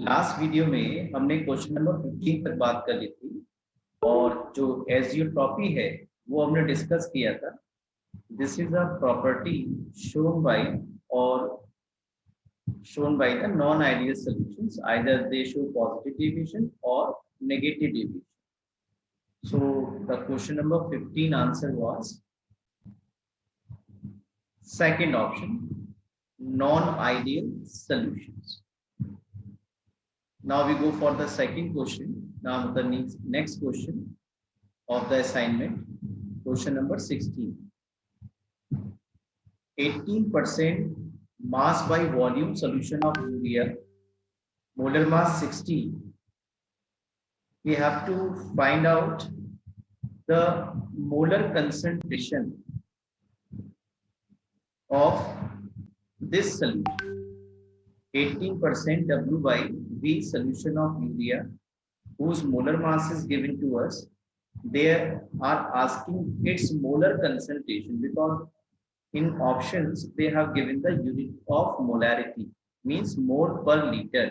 Last video में हमने question number 15 तक बात कर ली थी और जो एजियोट्रॉपी है वो हमने डिस्कस किया था। This is a property shown by or shown by the non-ideal solutions, either they show positive deviation or negative deviation. So the question number 15 answer was second option, non-ideal solutions. Now we go for the second question. Now the next question of the assignment, question number 16. 18% mass by volume solution of urea, molar mass 60. We have to find out the molar concentration of this solution. 18% W by V solution of urea, whose molar mass is given to us. They are asking its molar concentration because in options they have given the unit of molarity, means mole per liter.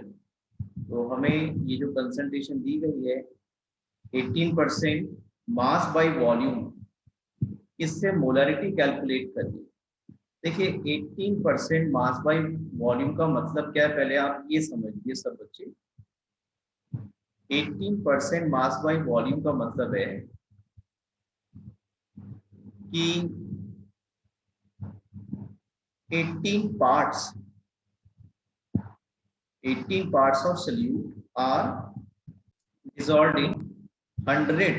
तो हमें ये जो concentration दी गई है 18% mass by volume, इससे molarity calculate करिए। देखिए 18% mass by volume का मतलब क्या है, पहले आप ये समझिए सब बच्चे। 18% मास बाय वॉल्यूम का मतलब है कि 18 parts of solute are dissolved in 100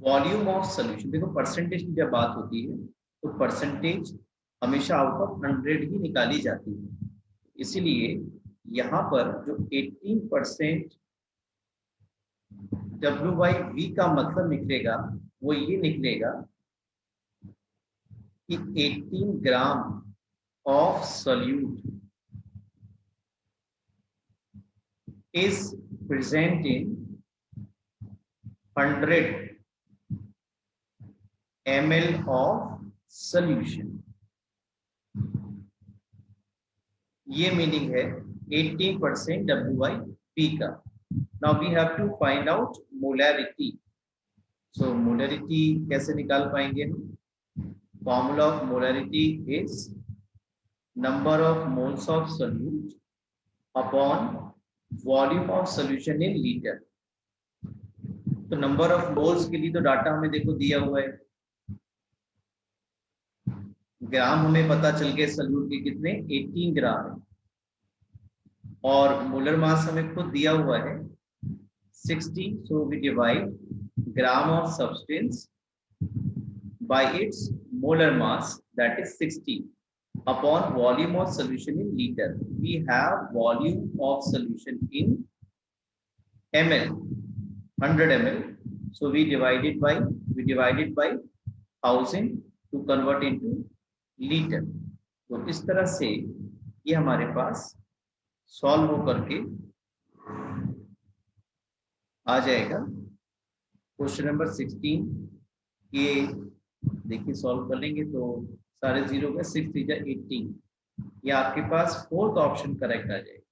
volume of solution. देखो परसेंटेज की जब बात होती है तो परसेंटेज हमेशा आउट ऑफ 100 ही निकाली जाती है, इसीलिए यहाँ पर जो 18% W by V का मतलब निकलेगा वो ये निकलेगा कि 18 gram of solute is present in 100 ml of solution। ये मीनिंग है 18% W by P का। Now we have to find out molarity। So molarity कैसे निकाल पाएंगे हम? Formula of molarity is number of moles of solute upon volume of solution in liter। तो number of moles के लिए तो डाटा हमें देखो दिया हुआ है, ग्राम हमें पता चल गए सल्यूट के कितने 18 ग्राम है, और मोलर मास हमें खुद दिया हुआ है 60। So we divide gram of substance by its molar mass, that is 60, upon volume of solution in liter। We have volume of solution in ml, 100 ml, so we divided by 1000 to convert into liter। तो इस तरह से ये हमारे पास solve हो करके आ जाएगा question number 16। ये देखिए सॉल्व कर लेंगे तो सारे जीरो का 6 3 18, ये आपके पास फोर्थ ऑप्शन करेक्ट आ जाएगा।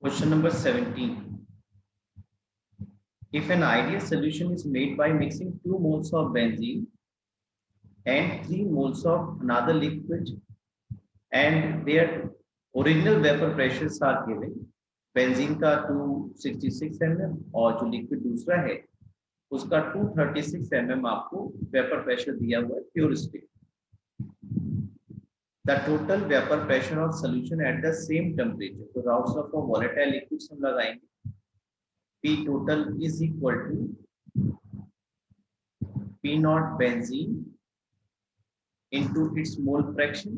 Question number 17। If an ideal solution is made by mixing 2 moles of benzene and 3 moles of another liquid and their original vapor pressures are given, benzene का 266 mm और जो liquid दूसरा है उसका 236 mm आपको vapour pressure दिया हुआ है pure state. The total vapour pressure of solution at the same temperature, तो राउट्स ऑफ वोलेटाइल लिक्विड्स हम लगाएंगे। P total is equal to P naught benzene into its mole fraction,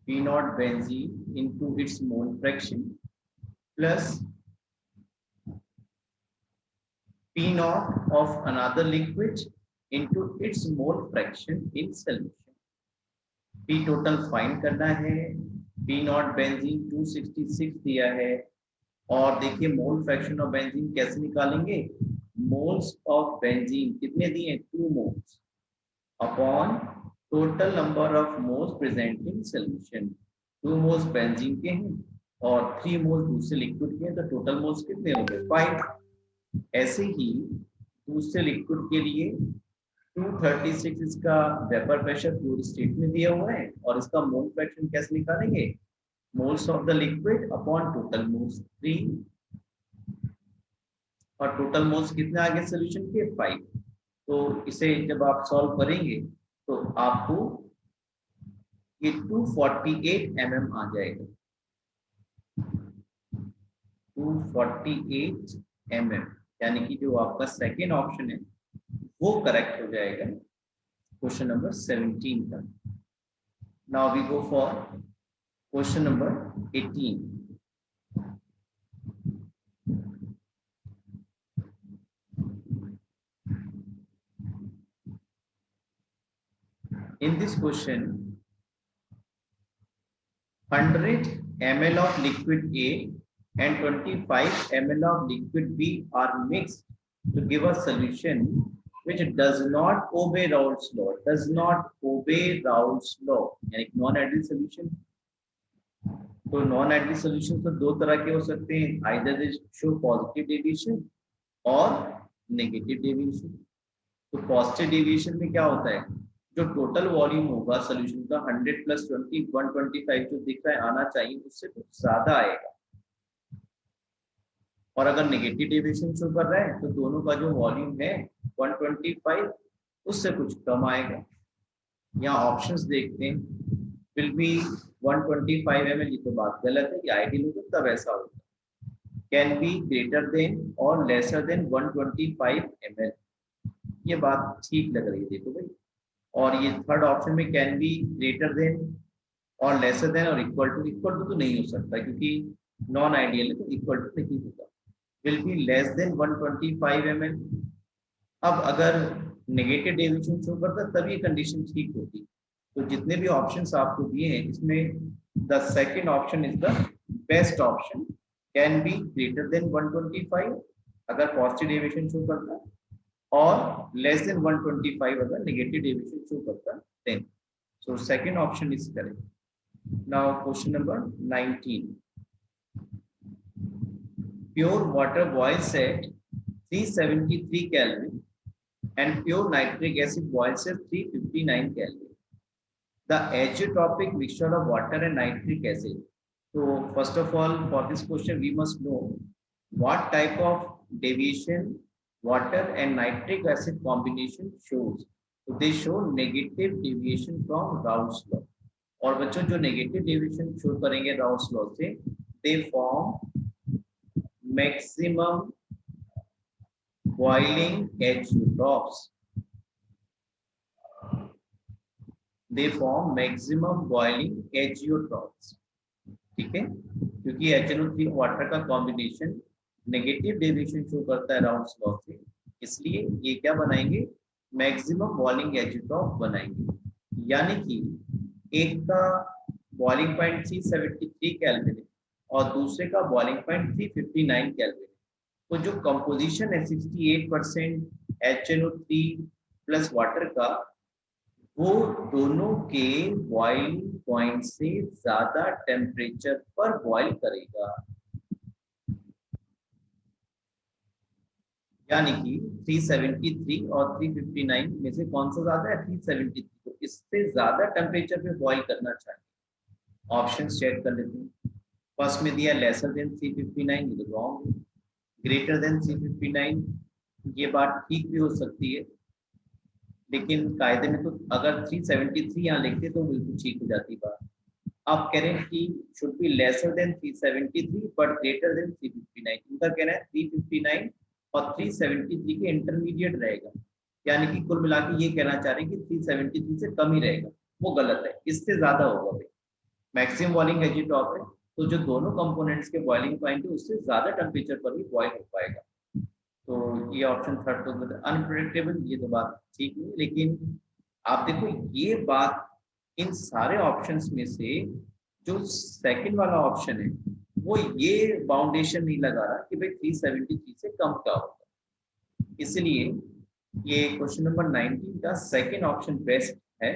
P naught benzene into its mole fraction plus P naught of another liquid into its mole fraction in solution। P total find करना है, P naught benzene 266 दिया है, और देखिए मोल fraction of benzene कैसे निकालेंगे? Moles of benzene कितने दिए? 2 moles upon total number of moles present in solution, 2 moles benzene के हैं और 3 मोल्स दूसरे लिक्विड के हैं, तो टोटल मोल्स कितने हो गए 5। ऐसे ही दूसरे लिक्विड के लिए 236 इसका वेपर प्रेशर प्योर स्टेट में दिया हुआ है और इसका मोल फ्रैक्शन कैसे निकालेंगे, moles of the liquid upon total moles 3 और टोटल मोल्स कितने आ गए सोल्यूशन के 5। तो इसे जब आप सॉल्व करेंगे तो आपको ये 248 mm आ जाएगा, 248 mm, यानी कि जो आपका सेकेंड ऑप्शन है वो करेक्ट हो जाएगा क्वेश्चन नंबर 17 का। Now we go for question number 18। In this question, 100 ml of liquid A and 25 ml of liquid B are mixed to give a solution which does not obey Raoult's law. Does not obey Raoult's law, यानी non-ideal solution। तो non-ideal solution तो दो तरह के हो सकते हैं, either they show positive deviation और negative deviation। तो पॉजिटिव डेविएशन में क्या होता है, जो टोटल वॉल्यूम होगा सोल्यूशन का 100 + 20 125 जो दिख रहा है आना चाहिए उससे कुछ ज्यादा आएगा, और अगर नेगेटिव डेविएशन शो कर रहा है तो दोनों का जो वॉल्यूम है 125 उससे कुछ कम आएगा। यहाँ ऑप्शंस देखते हैं, विल बी 125 ml, ये तो बात गलत है, ये आइडियल होगा तब ऐसा होगा। कैन बी ग्रेटर देन और लेसर देन 125 ml, ये बात ठीक लग रही है देखो भाई। और ये थर्ड ऑप्शन में कैन बी ग्रेटर देन और लेसर देन और इक्वल टू तो नहीं हो सकता क्योंकि नॉन आइडियल है, तो इक्वल टू नहीं होगा। Will be less than 125 ml। अब अगर नेगेटिव डेविएशन शो करता तब ये कंडीशन ठीक होती। तो जितने भी ऑप्शंस आपको दिए हैं इसमें the second option is the best option, can be greater than 125 अगर पॉजिटिव डेविएशन शो करता और लेस देन 125 अगर नेगेटिव डेविएशन शो करता then. So second option is correct. Now question number 19। Pure water boils at 373 Kelvin and pure nitric acid boils at 359 Kelvin. The azeotropic mixture of water and nitric acid. So first of all, for this question we must know what type of deviation water and nitric acid combination shows. So they show negative deviation from Raoult's law. और बच्चों जो negative deviation show करेंगे Raoult's law से, they form maximum boiling azeotrophs. They form maximum boiling azeotrophs. ठीक है, क्योंकि HNO3 water का combination negative deviation show करता है राउल्ट्स लॉ से, इसलिए ये क्या बनाएंगे, मैक्सिमम बॉइलिंग एजियोट्रॉफ बनाएंगे। यानी कि एक का बॉइलिंग पॉइंट 373 केल्विन है और दूसरे का बॉइलिंग पॉइंट 359 केल्विन है। तो जो कंपोजिशन है 68% HNO3 प्लस वाटर का, वो दोनों के बॉइलिंग पॉइंट से ज्यादा टेम्परेचर पर बॉइल करेगा। यानी कि 373 और 359 में से कौन सा ज्यादा है, 373, तो इससे ज्यादा टेम्परेचर पे बॉइल करना चाहिए। ऑप्शन चेक कर लेते हैं। फर्स्ट में दिया लेसर देन 359, ये तो रॉन्ग है। ग्रेटर देन 359 ये बात ठीक भी हो सकती है, लेकिन कायदे में तो अगर 373 यहाँ लिखते तो बिल्कुल ठीक हो जाती बात। आप कह रहे हैं कि should be lesser than 373 but greater than 359, इनका कहना है 359 और 373 के इंटरमीडिएट रहेगा, यानी कि कुल मिला के ये कहना चाह रहे हैं कि 373 से कम ही रहेगा, वो गलत है, इससे ज्यादा होगा भाई। मैक्सिमम बॉइलिंग एजियोट्रॉफ है तो जो दोनों कंपोनेंट्स के बॉइलिंग पॉइंट है उससे ज्यादा टेम्परेचर पर ही बॉइल हो पाएगा। तो ये ऑप्शन थर्ड तो अनप्रेडिक्टेबल, ये तो बात ठीक नहीं, लेकिन आप देखो ये बात इन सारे ऑप्शंस में से जो सेकंड वाला ऑप्शन है वो ये बाउंडेशन नहीं लगा रहा कि भाई 373 से कम क्या होगा, इसलिए ये क्वेश्चन नंबर 19 का सेकंड ऑप्शन बेस्ट है,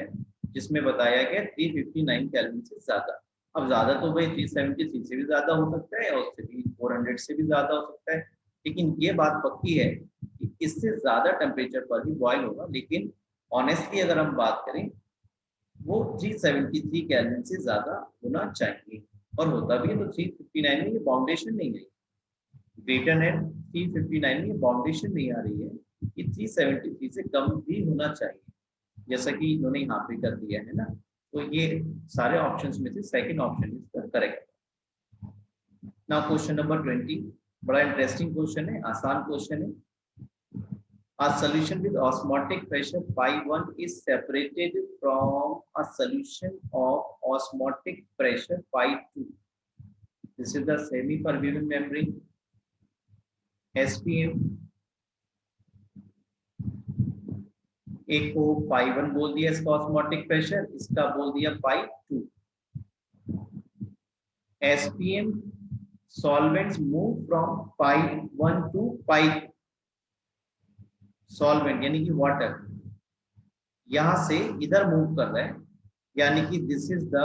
जिसमें बताया गया 359 केल्विन से ज्यादा। अब ज्यादा तो भाई 373 से भी ज्यादा हो सकता है और उससे भी 400 से भी ज्यादा हो सकता है, लेकिन ये बात पक्की है कि इससे ज्यादा टेम्परेचर पर ही बॉयल होगा। लेकिन ऑनेस्टली अगर हम बात करें, वो 373 केल्विन से ज्यादा होना चाहिए, और होता भी है। तो 359 में ये बाउंडेशन नहीं है, ग्रेटर देन 359 में बाउंडेशन नहीं आ रही है कि 373 से कम भी होना चाहिए, जैसा कि इन्होंने यहाँ पे कर दिया है ना। तो ये सारे ऑप्शंस में से सेकंड ऑप्शन इसका करेक्ट। नाउ क्वेश्चन नंबर 20, बड़ा इंटरेस्टिंग क्वेश्चन है, आसान क्वेश्चन है। A solution with osmotic pressure phi 1 is separated from a solution of osmotic pressure phi 2. This is the semi-permeable membrane, SPM। एक को पाई 1 बोल दिया इसका ऑस्मोटिक प्रेशर, इसका बोल दिया pi 2। SPM solvents move from pi 1 to pi 2। Solvent यानी कि वाटर यहां से इधर मूव कर रहा है, यानी कि this is the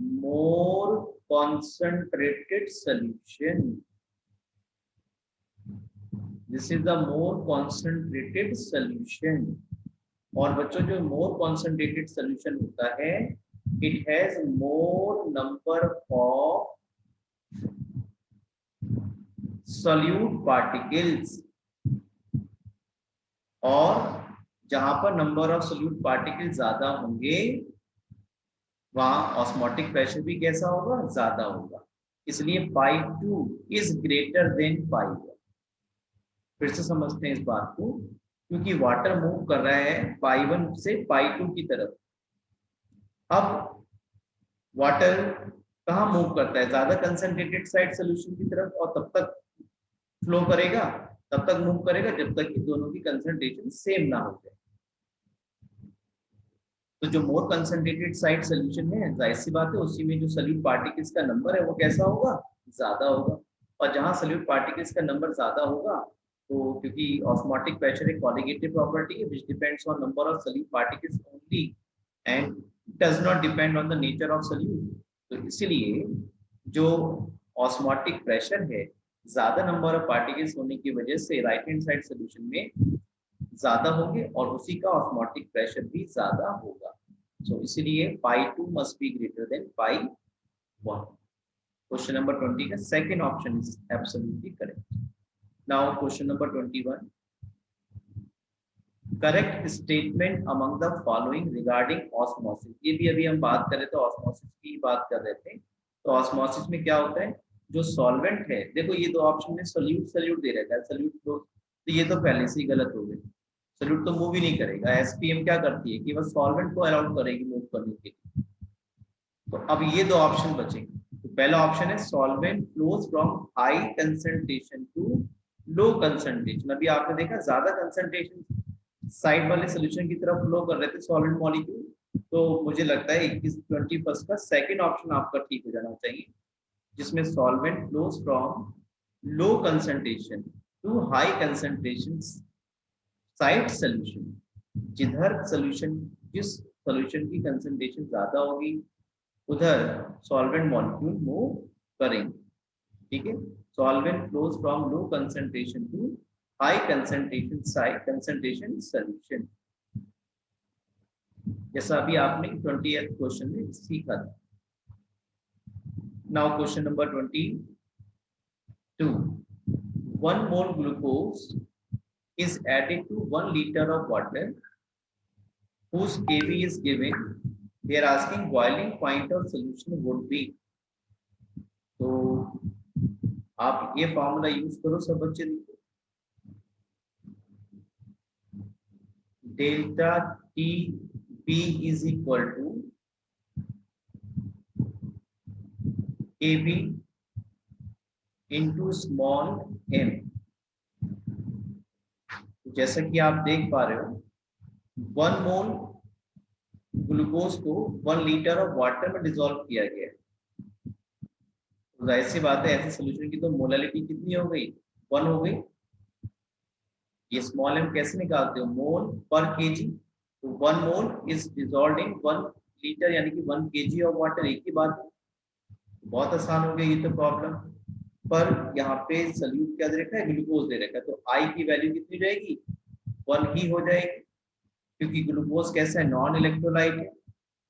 more concentrated solution. This is the more concentrated solution. और बच्चों जो मोर कॉन्सेंट्रेटेड सॉल्यूशन होता है, it has more number of solute particles, और जहां पर नंबर ऑफ सॉल्यूट पार्टिकल ज्यादा होंगे वहां ऑस्मोटिक प्रेशर भी कैसा होगा, ज्यादा होगा। इसलिए पाई 2 इज ग्रेटर देन पाई 1। फिर से समझते हैं इस बात को, क्योंकि वाटर मूव कर रहा है पाई 1 से पाई 2 की तरफ। अब वाटर कहाँ मूव करता है, ज्यादा कंसंट्रेटेड साइड सोल्यूशन की तरफ, और तब तक फ्लो करेगा, तब तक मूव करेगा जब तक कि दोनों की कंसंट्रेशन सेम ना हो जाए। तो जो मोर कंसंट्रेटेड साइड सोल्यूशन है, जाहिर सी बात है उसी में जो सॉल्यूट पार्टिकल्स का नंबर है वो कैसा होगा, ज्यादा होगा। और जहां सॉल्यूट पार्टिकल्स का नंबर ज्यादा होगा, तो क्योंकि ऑस्मोटिक प्रेशर एक कॉलिगेटिव प्रॉपर्टी है which depends on number of solute particles only and does not depend on the nature of solute. तो इसलिए जो ऑस्मोटिक प्रेशर है, ज्यादा नंबर ऑफ पार्टिकल्स होने की वजह से राइट हैंड साइड सोल्यूशन में ज्यादा होंगे और उसी का ऑस्मोटिक प्रेशर भी ज्यादा होगा। सो इसीलिए पाई 2 must be greater than pi 1। Question number 20 का second option is absolutely correct. Now question number 21, correct statement among the following regarding osmosis. ये भी अभी हम बात कर रहे थे, ऑस्मोसिस की बात कर रहे थे। तो ऑस्मोसिस में क्या होता है, जो सॉल्वेंट है, देखो ये दो ऑप्शन में सोल्यूट सोल्यूट दे रखा है, सोल्यूट फ्लो, तो ये तो पहले से ही गलत हो गए। सोल्यूट तो मूव ही नहीं करेगा। एसपीएम क्या करती है कि बस सॉल्वेंट को अलाउड करेगी मूव करने के लिए। तो अब ये दो ऑप्शन बचेंगे। तो पहला ऑप्शन है solvent flows from high concentration to low concentration. अभी आपने देखा ज्यादा कंसंट्रेशन साइड वाले सोल्यूशन की तरफ फ्लो कर रहे थे सॉल्वेंट मॉलिक्यूल। तो मुझे लगता है 21 का सेकंड ऑप्शन आपका ठीक हो जाना चाहिए, जिसमें solvent flows from low concentration to high concentration side solution. जिधर सोल्यूशन, जिस सोल्यूशन की कंसंट्रेशन ज्यादा होगी उधर सॉल्वेंट मॉलिक्यूल मूव करेंगे। ठीक है, solvent flows from low concentration to high concentration side concentration solution, जैसा अभी आपने 20th क्वेश्चन में सीखा था। Now question number 22, 1 mole glucose is added to 1 liter of water whose kb is given. They are asking boiling point of solution would be। तो आप ये formula use करो सब बच्चे, delta T B is equal to A B into small m. जैसा कि आप देख पा रहे हो 1 मोल ग्लूकोज को 1 लीटर ऑफ वाटर में डिसॉल्व किया गया है। तो जाहिर सी बात है ऐसे सोल्यूशन की तो मोलालिटी कितनी हो गई, 1 हो गई। ये स्मॉल एम कैसे निकालते हो, मोल पर केजी। तो 1 mole is dissolved in 1 litre यानी कि 1 kg ऑफ वाटर। एक ही बात है, बहुत आसान हो गया ये तो प्रॉब्लम। पर यहाँ पे सल्यूट क्या दे रखा है, ग्लूकोज दे रखा है, तो आई की वैल्यू कितनी रहेगी, 1 ही हो जाएगी, क्योंकि ग्लूकोज कैसा है, नॉन इलेक्ट्रोलाइट है।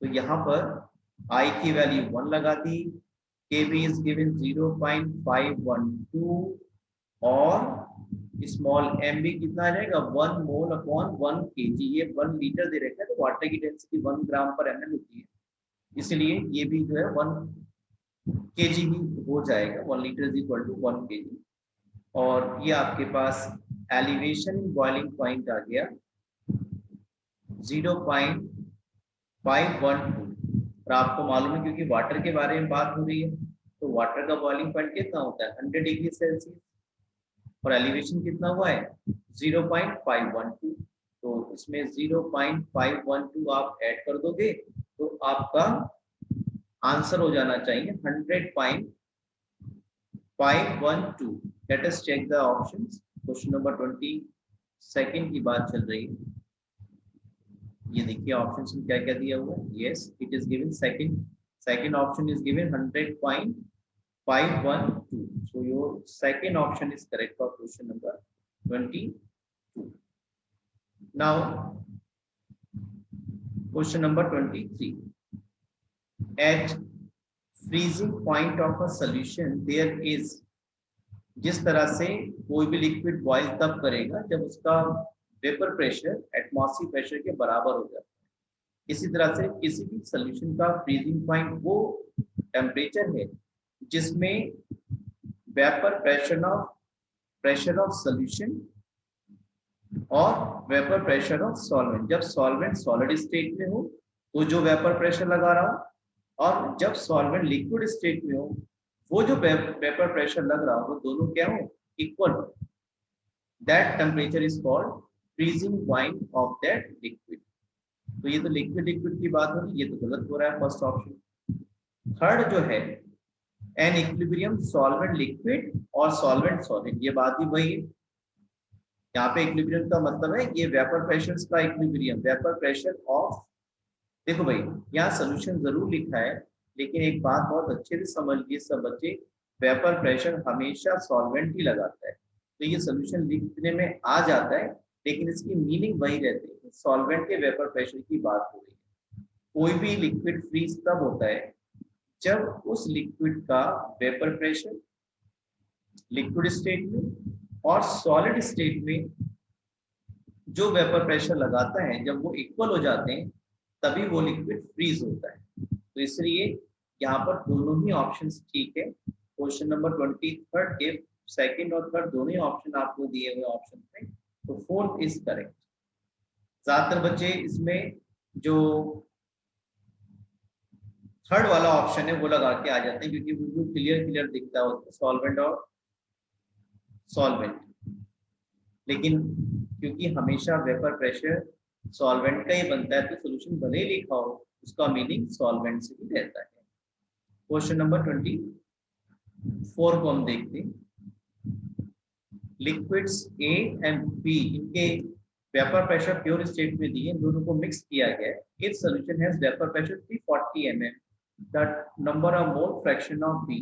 तो यहाँ पर आई की वैल्यू 1 लगा दी, Kb इज गिवन 0.512 और स्मॉल mb कितना आ जाएगा 1 मोल अपॉन 1 kg। ये 1 लीटर दे रखा है, तो वाटर की डेंसिटी 1 ग्राम पर ml होती है, इसलिए ये भी जो है 1 kg ही हो जाएगा। 1 litre is equal to 1 kg। और ये आपके पास एलिवेशन इन बॉइलिंग पॉइंट आ गया 0.512। और आपको मालूम है क्योंकि वाटर के बारे में बात हो रही है, तो वाटर का बॉइलिंग पॉइंट कितना होता है 100 डिग्री सेल्सियस, और एलिवेशन कितना हुआ है 0.512। तो इसमें 0.512 आप ऐड कर दोगे तो आपका आंसर हो जाना चाहिए 100.512। Let us check the options. Question number 22 की बात चल रही है। ये देखिए ऑप्शंस में क्या क्या दिया हुआ है। Yes, it is given second option is given 100.512। so your second option is correct for question number 22. Now question number 23. At freezing point of a solution there is, जिस तरह से कोई भी लिक्विड बॉइल तब करेगा जब उसका वेपर प्रेशर एटमॉस्फेरिक प्रेशर के बराबर हो जाता है, इसी तरह से किसी भी सॉल्यूशन का फ्रीजिंग पॉइंट वो टेम्परेचर है जिसमें वेपर प्रेशर ऑफ सॉल्यूशन और वेपर प्रेशर ऑफ सॉल्वेंट, जब सॉल्वेंट सॉलिड स्टेट में हो तो जो वेपर प्रेशर लगा रहा हो, और जब सॉल्वेंट लिक्विड स्टेट में हो वो जो वेपर प्रेशर लग रहा हो वो दोनों क्या हो, इक्वल हो। That temperature is called freezing point of that liquid. तो ये तो लिक्विड की बात हो रही है, ये तो गलत हो रहा है फर्स्ट ऑप्शन। थर्ड जो है एन इक्विलिब्रियम सॉल्वेंट लिक्विड और सॉल्वेंट सॉलिड, ये बात ही वही है। यहाँ पे इक्विलिब्रियम का मतलब है ये वेपर प्रेशर का इक्विलिब्रियम, वेपर प्रेशर ऑफ, देखो भाई यहाँ सोल्यूशन जरूर लिखा है लेकिन एक बात बहुत अच्छे से समझ लीजिए सब बच्चे, वेपर प्रेशर हमेशा सॉल्वेंट ही लगाता है। तो ये सोल्यूशन लिखने में आ जाता है लेकिन इसकी मीनिंग वही रहती है, सॉल्वेंट के वेपर प्रेशर की बात हो रही है। कोई भी लिक्विड फ्रीज तब होता है जब उस लिक्विड का वेपर प्रेशर लिक्विड स्टेट में और सॉलिड स्टेट में जो वेपर प्रेशर लगाता है जब वो इक्वल हो जाते हैं तभी वो लिक्विड फ्रीज होता है। तो इसलिए यहाँ पर दोनों ही ऑप्शंस ठीक है। क्वेश्चन नंबर 23 के सेकंड और थर्ड दोनों ही ऑप्शन आपको दिए हुए ऑप्शन में, तो फोर्थ इज करेक्ट। ज्यादातर बच्चे इसमें जो थर्ड वाला ऑप्शन है वो लगा के आ जाते हैं क्योंकि वो क्लियर दिखता है उसको सॉल्वेंट और सॉल्वेंट, लेकिन क्योंकि हमेशा वेपर प्रेशर सॉल्वेंट का ही बनता है तो सोल्यूशन भले ही लिखा हो उसका मीनिंग सॉल्वेंट से ही रहता है। क्वेश्चन नंबर 24 को हम देखते हैं। लिक्विड्स ए एंड बी, इनके वेपर प्रेशर प्योर स्टेट में दिए, इन दोनों को मिक्स किया गया है। If solution has vapour pressure 340 mm, the number of mole fraction of B.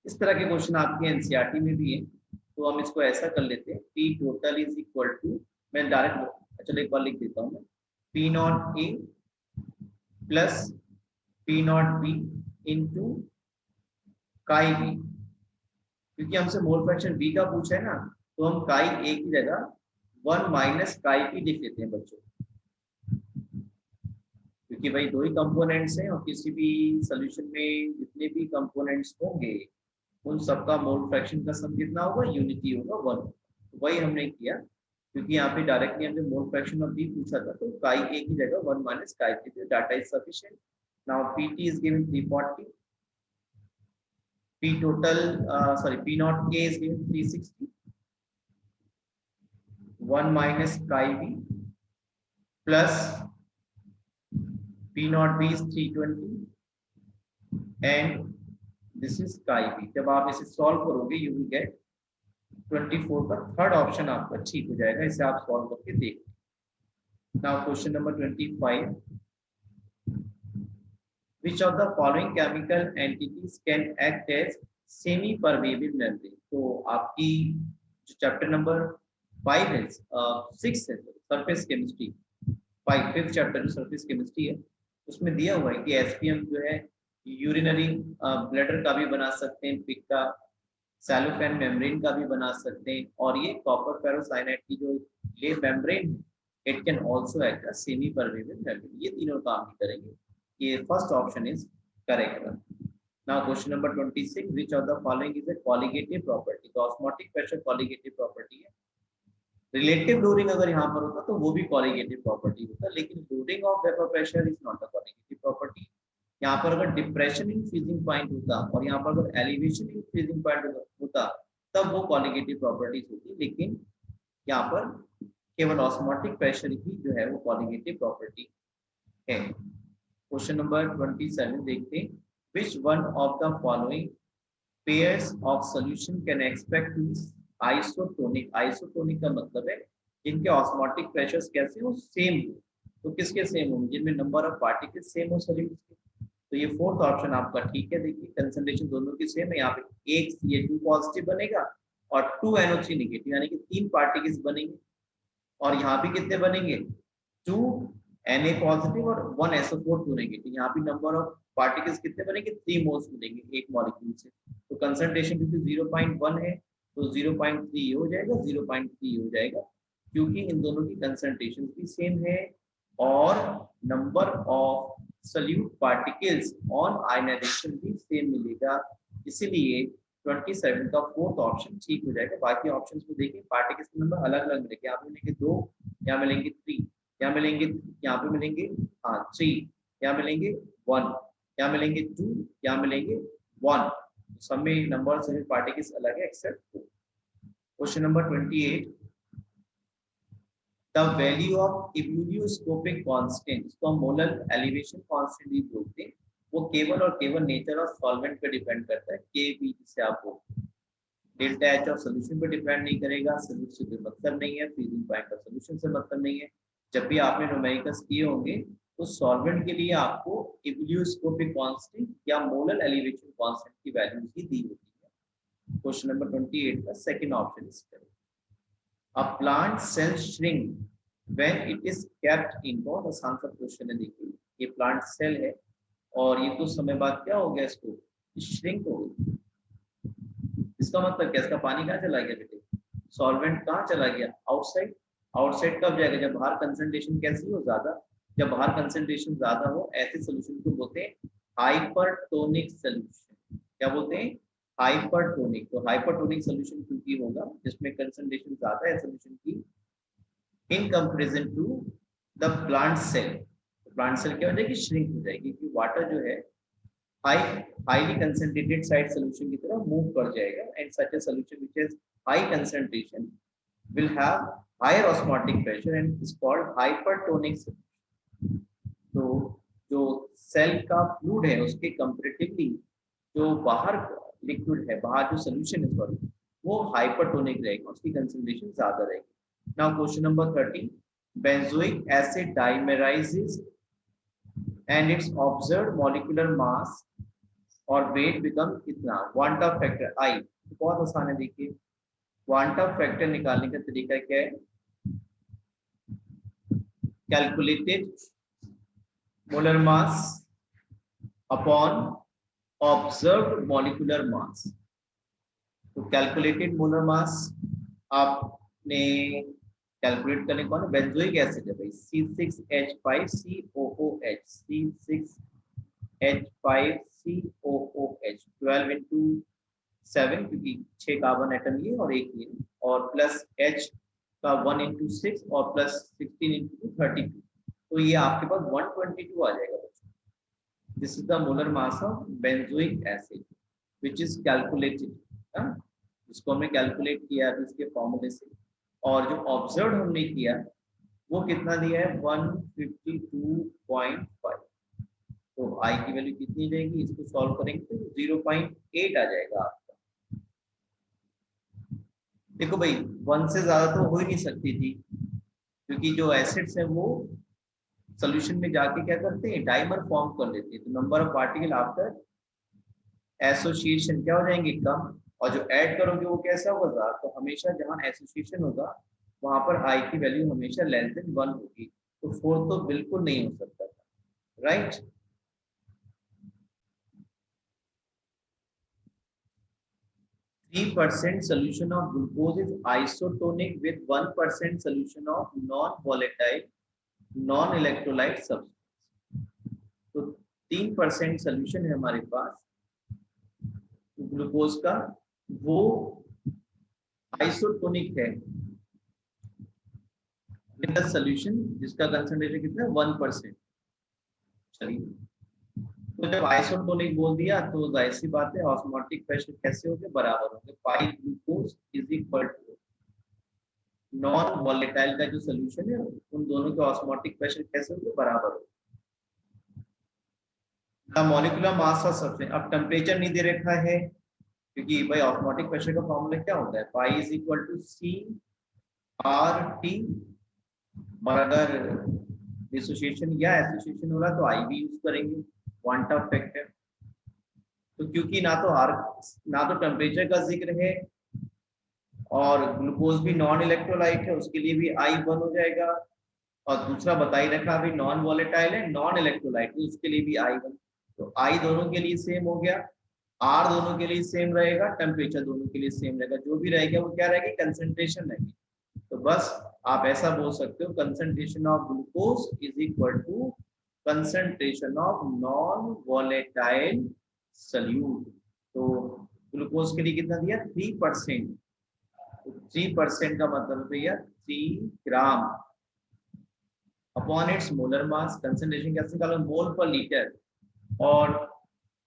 इस तरह के क्वेश्चन आपके एनसीईआरटी में भी है, तो हम इसको ऐसा कर लेते हैं, P total is equal to, मैं डायरेक्ट चलो एक बार लिख देता हूँ मैं, P naught A plus P naught B into chi B, क्योंकि हमसे मोल फ्रैक्शन बी का पूछा है ना, तो हम काई ए की जगह 1 माइनस काई पी लिख लेते हैं बच्चों, क्योंकि भाई दो ही कंपोनेंट्स हैं और किसी भी सॉल्यूशन में जितने भी कंपोनेंट्स होंगे उन सबका मोल फ्रैक्शन का सम कितना होगा, यूनिटी होगा 1। तो वही हमने किया, क्योंकि यहाँ पे डायरेक्टली हमने मोल फ्रैक्शन ऑफ बी पूछा था, तो काई ए की जगह 1 माइनस काई P, data is sufficient. Now PT is given 340, P total, P naught A is given 360, 1 minus chi B plus P naught B is 320 and this is chi B। जब आप इसे सॉल्व करोगे you will get 24 का third option आपका ठीक हो जाएगा। इसे आप सॉल्व करके देखिए। Now question number 25, which of the following chemical entities can act as semi permeable membrane? तो आपकी जो चैप्टर नंबर 5 है, 6 है, सरफेस केमिस्ट्री, 5th चैप्टर जो सरफेस केमिस्ट्री है, उसमें दिया हुआ है कि एसपीएम जो है यूरिनरी ब्लैडर का भी बना सकते हैं, पिक का, सेलोफेन मेम्ब्रेन का भी बना सकते हैं, और ये कॉपर फेरोसाइनाइड की जो ये मेम्ब्रेन है, it can also act as semi permeable membrane. ये तीनों काम ही करेंगे। ये first option is correct one. Now question number 26, which of the following is a colligative property? तो ऑस्मोटिक प्रेशर कॉलिगेटिव प्रॉपर्टी है। रिलेटिव लोडिंग अगर यहाँ पर होता तो वो भी कॉलिगेटिव प्रॉपर्टी होता, लेकिन loading of vapour pressure is not a colligative property. यहाँ पर अगर डिप्रेशन इन फ्रीजिंग पॉइंट होता और यहाँ पर अगर एलिवेशन इन फ्रीजिंग पॉइंट होता तब वो कॉलिगेटिव प्रॉपर्टीज होती, लेकिन यहाँ पर केवल ऑस्मोटिक प्रेशर ही जो है वो कॉलिगेटिव प्रॉपर्टी है। क्वेश्चन नंबर 27 देखते हैं, which one of the following pairs of solution can expect to be isotonic? Isotonic का मतलब है जिनके ऑस्मोटिक प्रेशर्स कैसे हो, सेम हो। तो किसके सेम होंगे? जिनमें नंबर ऑफ पार्टिकल्स सेम हो सॉल्यूट के। तो ये फोर्थ ऑप्शन आपका ठीक है। देखिए कंसंट्रेशन दोनों की सेम है, यहाँ पे एक Ca2 पॉजिटिव बनेगा और 2 NO3 नेगेटिव, यानी कि 3 पार्टिकल्स बनेंगे। और यहाँ भी कितने बनेंगे? 2 Na पॉजिटिव और 1 SO4 2 नेगेटिव। यहाँ भी नंबर ऑफ पार्टिकल्स कितने बनेंगे? 3 मोल्स मिलेंगे एक मॉलिक्यूल से। तो कंसंट्रेशन क्योंकि 0.1 है तो 0.3 हो जाएगा, 0.3 हो जाएगा, क्योंकि इन दोनों की कंसंट्रेशन भी सेम है और number of solute particles on ionisation भी सेम मिलेगा। इसीलिए 27 का फोर्थ ऑप्शन ठीक हो जाएगा। बाकी ऑप्शंस में देखिए पार्टिकल्स के नंबर अलग अलग मिलेंगे, यहाँ मिलेंगे 2, यहाँ मिलेंगे 3, यहाँ मिलेंगे, यहाँ पे मिलेंगे 3, यहाँ मिलेंगे 1, यहाँ मिलेंगे 2, यहाँ मिलेंगे 1। सब में नंबर से पार्टिकल्स अलग है except 2। Question number 28, the value of ebullioscopic constant, इसको हम मोलर एलिवेशन कांस्टेंट भी बोलते हैं, वो केवल और केवल नेचर ऑफ सॉल्वेंट पे डिपेंड करता है। के बी जिसे आप बोलते हैं, डेल्टा एच ऑफ सोल्यूशन पे डिपेंड नहीं करेगा, सोल्यूट से कोई मतलब नहीं है, फ्रीजिंग पॉइंट का सोल्यूशन से मतलब नहीं है। जब भी आपने न्यूमेरिकल्स किए होंगे तो सॉल्वेंट के लिए आपको इब्यूलियोस्कोपिक कांस्टेंट या मोलर एलिवेशन कांस्टेंट की वैल्यूज ही दी होती है। क्वेश्चन नंबर 28 का second option is correct. A plant cell shrink when it is kept in, बहुत आसान सा क्वेश्चन है। देखिए ये प्लांट सेल है और ये कुछ समय बाद क्या हो गया, इसको श्रिंक हो गई। इसका मतलब क्या? इसका पानी कहाँ चला गया बेटे? सॉल्वेंट कहाँ चला गया? आउटसाइड। आउटसाइड कब जाएगा? जब बाहर कंसंट्रेशन कैसी हो? ज्यादा। जब बाहर कंसंट्रेशन ज्यादा हो ऐसे सोल्यूशन को बोलते हैं हाइपरटोनिक सोल्यूशन। क्या बोलते हैं? हाइपरटोनिक। तो हाइपरटोनिक सोल्यूशन क्योंकि होगा जिसमें कंसंट्रेशन ज्यादा है सोल्यूशन की in comparison to the plant cell. Plant cell क्या हो जाएगी? श्रिंक हो जाएगी, क्योंकि वाटर जो है हाईली कंसंट्रेटेड साइड सोल्यूशन की तरफ मूव कर जाएगा, and such a solution which has high concentration will have higher osmotic pressure and is called hypertonic solution। तो जो सेल का फ्लूइड है उसके कंपैरेटिवली जो बाहर लिक्विड है, बाहर जो सोल्यूशन है सॉरी, वो हाइपरटोनिक रहेगा, उसकी कंसंट्रेशन ज्यादा रहेगी। Now question number 30, benzoic acid dimerises and it's observed molecular mass और वेट बिकम कितना? क्वांटा फैक्टर आई। तो बहुत आसान है। देखिए क्वांटा फैक्टर निकालने का तरीका क्या है? Calculated molar mass upon observed molecular मास। तो कैलकुलेटेड मोलर मास आपने कैलकुलेट करने कौन है? बेंजोइक एसिड है भाई, C6H5COOH, C6H5COOH, 12 into 7 क्योंकि 6 कार्बन एटम ये और एक ये, और प्लस H का 1 into 6 और प्लस 16 into 32, तो ये आपके पास 122 आ जाएगा बच्चों। This is the molar mass of benzoic acid which is calculated, जिसको हमने कैलकुलेट किया इसके फॉर्मूले से, और जो ऑब्जर्व हमने किया वो कितना दिया है? 152.5। तो आई की वैल्यू कितनी जाएगी? इसको सॉल्व करेंगे तो 0.8 आ जाएगा आपका। देखो भाई 1 से ज्यादा तो हो ही नहीं सकती थी, क्योंकि जो एसिड्स है वो सोल्यूशन में जाके क्या करते हैं, डाइमर फॉर्म कर लेते हैं, तो number of particle after association क्या हो जाएंगे, कम। और जो ऐड करोगे वो कैसा होगा, तो हमेशा जहां एसोसिएशन होगा वहां पर आई की वैल्यू हमेशा लेस देन 1 होगी, तो 4 तो बिल्कुल नहीं हो सकता था, right. 3% solution of glucose is isotonic with 1% solution of non-volatile non-electrolyte substance। तो 3% सोल्यूशन है हमारे पास ग्लूकोज का, वो आइसोटोनिक है विद द सोल्यूशन जिसका कंसंट्रेशन कितना है, 1%। चलिए, तो जब आइसोटोनिक बोल दिया तो जाहिर सी बात है ऑस्मोटिक प्रेशर कैसे होंगे, बराबर होंगे, pi glucose is equal to non volatile का जो सोल्यूशन है उन दोनों के ऑस्मोटिक प्रेशर कैसे होंगे, बराबर होंगे। मॉलिक्यूलर मास ऑफ सब्सटेंस, अब टेम्परेचर नहीं दे रखा है क्योंकि भाई ऑस्मोटिक प्रेशर का फॉर्मूला क्या होता है, pi is equal to C R T, और अगर डिसोसिएशन या एसोसिएशन हो रहा तो आई भी यूज करेंगे, क्वांटम फैक्टर। तो क्योंकि ना तो टेम्परेचर का जिक्र है और ग्लूकोज भी नॉन इलेक्ट्रोलाइट है, उसके लिए भी आई 1 हो जाएगा, और दूसरा बताई रखा अभी नॉन वॉलेटाइल है, नॉन इलेक्ट्रोलाइट, तो उसके लिए भी आई 1। तो आई दोनों के लिए सेम हो गया, आर दोनों के लिए सेम रहेगा, टेम्परेचर दोनों के लिए सेम रहेगा, जो भी रहेगा वो क्या रहेगी, कंसंट्रेशन रहेगी। तो बस आप ऐसा बोल सकते हो, concentration of glucose is equal to concentration of non volatile solute. तो ग्लूकोज के लिए कितना दिया, 3%। 3% का मतलब है भैया 3 ग्राम upon its molar mass. Concentration कैसे निकालो, मोल पर लीटर, और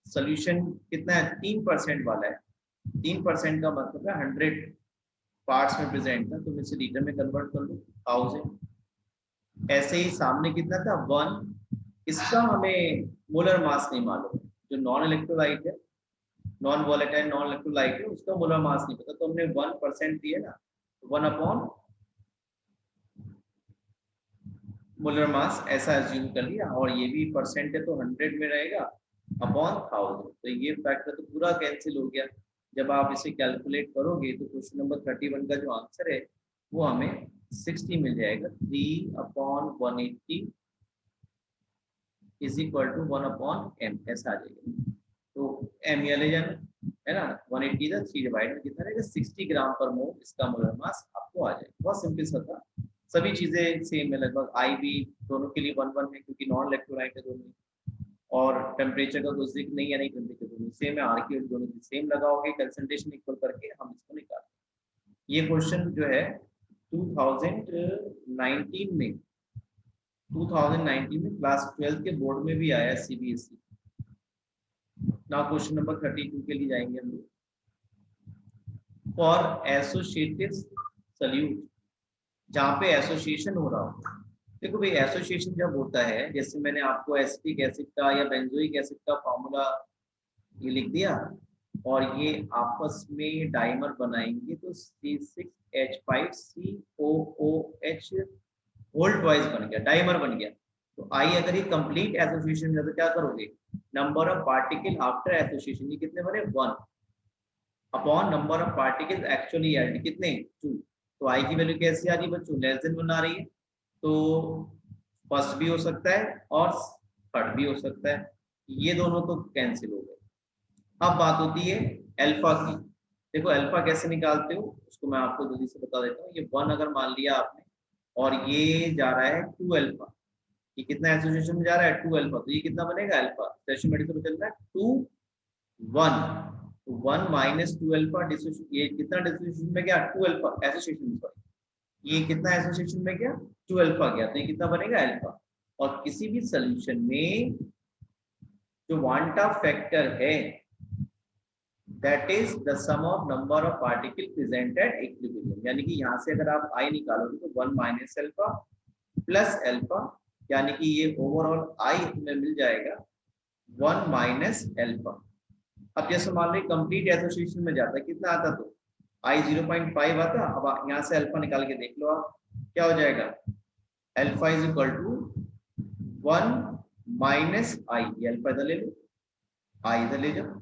सोल्यूशन कितना है, 3% वाला है। 3% का मतलब है 100 पार्ट्स में प्रेजेंट था, तो मैं इसे लीटर में कन्वर्ट कर लूँ 1000। ऐसे ही सामने कितना था, 1, इसका हमें मोलर मास नहीं मालूम, जो नॉन इलेक्ट्रोलाइट है, नॉन वॉलेटाइल नॉन इलेक्ट्रोलाइट है, उसका मोलर मास नहीं पता, तो हमने 1% दिया ना, 1 अपॉन मोलर मास ऐसा एज्यूम कर लिया, और ये भी परसेंट है तो 100 में रहेगा अपॉन 1000, तो ये फैक्टर तो पूरा कैंसिल हो गया। जब आप इसे कैलकुलेट करोगे तो क्वेश्चन नंबर 31 का जो आंसर है वो हमें 60 मिल जाएगा। 3 upon 180 is equal to 1 upon m, ऐसा आ जाएगा। तो एम ये ले जाना है ना, 180 था, 3 डिवाइड में कितना रहेगा, 60 ग्राम पर मोल इसका मोलर मास आपको आ जाएगा। बहुत सिंपल सा था, सभी चीजें सेम है लगभग, आई भी दोनों के लिए 1 है क्योंकि नॉन इलेक्ट्रोलाइट है दोनों, और टेम्परेचर का कोई जिक्र नहीं है, नहीं टेम्परेचर दोनों सेम है, आर की दोनों की सेम लगाओगे, कंसंट्रेशन इक्वल करके हम इसको निकालेंगे। ये क्वेश्चन जो है 2019 में 2019 में क्लास 12 के बोर्ड में भी आया, सीबीएसई। नाउ क्वेश्चन नंबर 32 के लिए जाएंगे हम लोग। फॉर एसोसिएटेड सॉल्यूट, जहाँ पे एसोसिएशन हो रहा हो, देखो भाई एसोसिएशन जब होता है, जैसे मैंने आपको एसिटिक एसिड का या बेंजोइक एसिड का फॉर्मूला ये लिख दिया, और ये आपस में डाइमर बनाएंगे तो C6H5COOH होल्ड वाइज बन गया, डाइमर बन गया। तो आई अगर ये कंप्लीट एसोसिएशन में तो क्या करोगे, number of particle after association, ये कितने बने, 1 upon number of particles actually add, कितने, 2। तो आई की वैल्यू कैसी आ रही है बच्चों, लेस देन 1 आ रही है, तो फर्स्ट भी हो सकता है और थर्ड भी हो सकता है, ये दोनों तो कैंसिल हो गए। अब बात होती है अल्फा की। देखो अल्फा कैसे निकालते हो, उसको मैं आपको जल्दी से बता देता हूँ। ये 1 अगर मान लिया आपने, और ये जा रहा है 2 अल्फा, ये कितना एसोसिएशन में जा रहा है, 2 अल्फा, तो ये कितना बनेगा अल्फा, तो चल रहा है 2 1, 1 माइनस 2 अल्फा, ये कितना डिसोसिएशन में गया, 2 अल्फा एसोसिएशन में, ये कितना एसोसिएशन में गया, 2 अल्फा गया, तो ये कितना बनेगा अल्फा। और किसी भी सोल्यूशन में जो वांटा फैक्टर है that is the sum of number of particle present at equilibrium, यानी कि यहाँ से अगर आप आई निकालोगे तो 1 माइनस अल्फा प्लस अल्फा, यानी कि ये ओवरऑल आई में मिल जाएगा 1 माइनस अल्फा। अब जैसे मान लो कंप्लीट एसोसिएशन में जाता है, कितना आता, तो आई 0.5 आता। अब यहाँ से अल्फा निकाल के देख लो आप, क्या हो जाएगा, alpha is equal to 1 minus I, alpha इधर ले लो, आई इधर ले जाओ,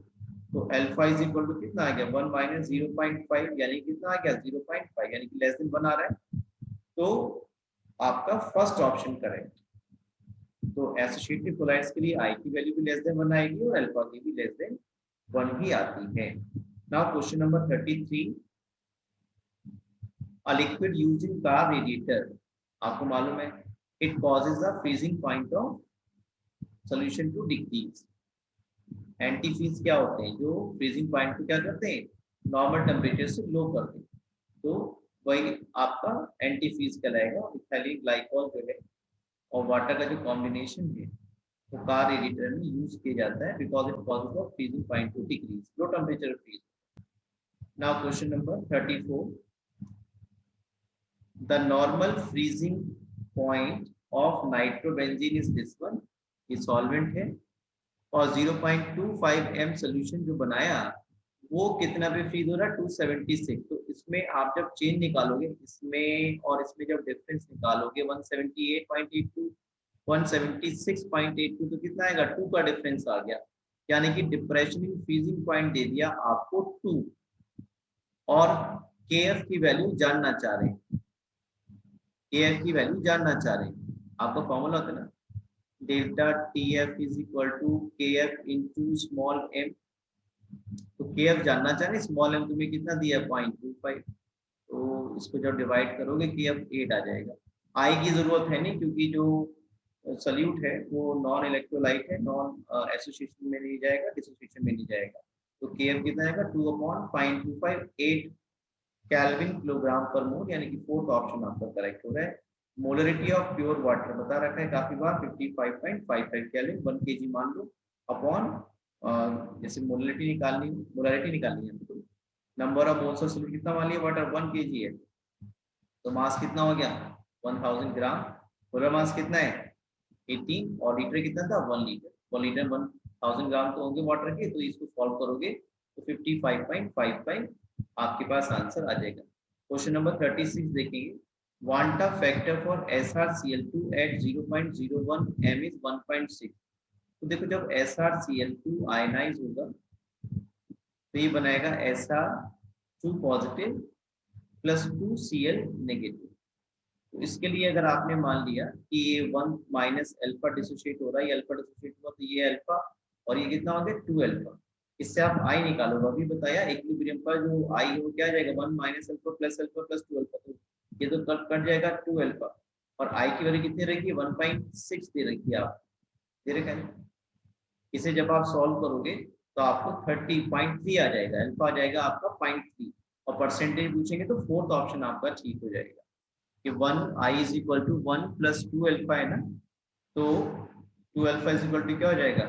तो अल्फा इज इक्वल टू कितना आ गया 1 माइनस 0.5 यानी कितना आ गया 0.5 यानी कि लेस देन 1 आ रहा है, तो आपका फर्स्ट ऑप्शन करेक्ट। तो एसोसिएटिव कोलाइड्स के लिए आई की वैल्यू भी लेस देन 1 आएगी और अल्फा की भी लेस देन 1 ही आती है। Now question number 33, a liquid used in car radiator, आपको मालूम है it causes the freezing point of solution to decrease। Anti freeze क्या होते हैं, जो फ्रीजिंग पॉइंट को क्या करते हैं, नॉर्मल टेम्परेचर से लो करते हैं, तो वही आपका एंटी फ्रीज कहलाएगा। इथाइलिन ग्लाइकॉल जो है और वाटर का जो कॉम्बिनेशन है वो कार रेडिएटर में यूज किया जाता है because it causes the freezing point to decrease, low temperature freeze. Now question number 34, the normal freezing point of nitrobenzene is this one, ये सॉल्वेंट है और 0.25 m सोल्यूशन जो बनाया वो कितना पे फ्रीज हो रहा है 276। तो इसमें आप जब चेंज निकालोगे इसमें और इसमें जब डिफरेंस निकालोगे 178.82 176.82 तो कितना आएगा 2 का डिफरेंस आ गया, यानी कि डिप्रेशन इन फ्रीजिंग पॉइंट दे दिया आपको 2 और KF की वैल्यू जानना चाह रहे हैं, KF की वैल्यू जानना चाह रहे हैं। आपका फॉर्मूला होता है ना delta TF is equal to KF into small m, तो KF जानना चाह रहे हैं, स्मॉल m तुम्हें कितना दिया 0.25, तो इसको जब डिवाइड करोगे KF 8 आ जाएगा। I की जरूरत है नहीं क्योंकि जो सल्यूट है वो नॉन इलेक्ट्रोलाइट है, नॉन एसोसिएशन में नहीं जाएगा, डिसोसिएशन में नहीं जाएगा, तो KF कितना आएगा 2/0.25 8 केल्विन किलोग्राम पर मोल, यानी कि फोर्थ ऑप्शन आपका करेक्ट हो रहा है। मोलरिटी ऑफ प्योर वाटर बता रखा है काफी बार 55.55 केल्विन 1 kg मान लो अपॉन जैसे मोलरिटी निकालनी है तो number of moles of solute कितना मान लिया वाटर 1 kg है, तो मास कितना हो गया 1000 ग्राम, मोलर मास कितना है 18 और लीटर कितना था 1 लीटर, 1 लीटर 1000 ग्राम तो होंगे वाटर के, तो इसको सॉल्व करोगे तो 55.55 आपके पास आंसर आ जाएगा। क्वेश्चन नंबर 36 देखेंगे, van't a factor for SrCl2 at 0.01 m is 1.6। तो देखो जब SrCl2 आयनाइज होगा तो ये बनाएगा Sr2 positive plus 2Cl negative. तो इसके लिए अगर आपने मान लिया कि ये 1 माइनस अल्फा डिसोसिएट हो रहा है, ये अल्फा डिसोसिएट हुआ तो ये अल्फा और ये कितना हो गया 2 अल्फा, इससे आप आई निकालोगे, अभी बताया इक्विलिब्रियम पर जो आई है वो क्या जाएगा 1 माइनस अल्फा प्लस 2 अल्फा, तो ये तो कट जाएगा 2 अल्फा और आई की वैल्यू कितनी रखी है 1.6 दे रखी है, आप दे रखा है। इसे जब आप सॉल्व करोगे तो आपको 30.3 आ जाएगा, अल्फा आ जाएगा आपका 0.3 और परसेंटेज पूछेंगे तो फोर्थ ऑप्शन आपका ठीक हो जाएगा कि 1 i is equal to 1 plus 2 alpha है ना, तो 2 अल्फा इज इक्वल टू क्या हो जाएगा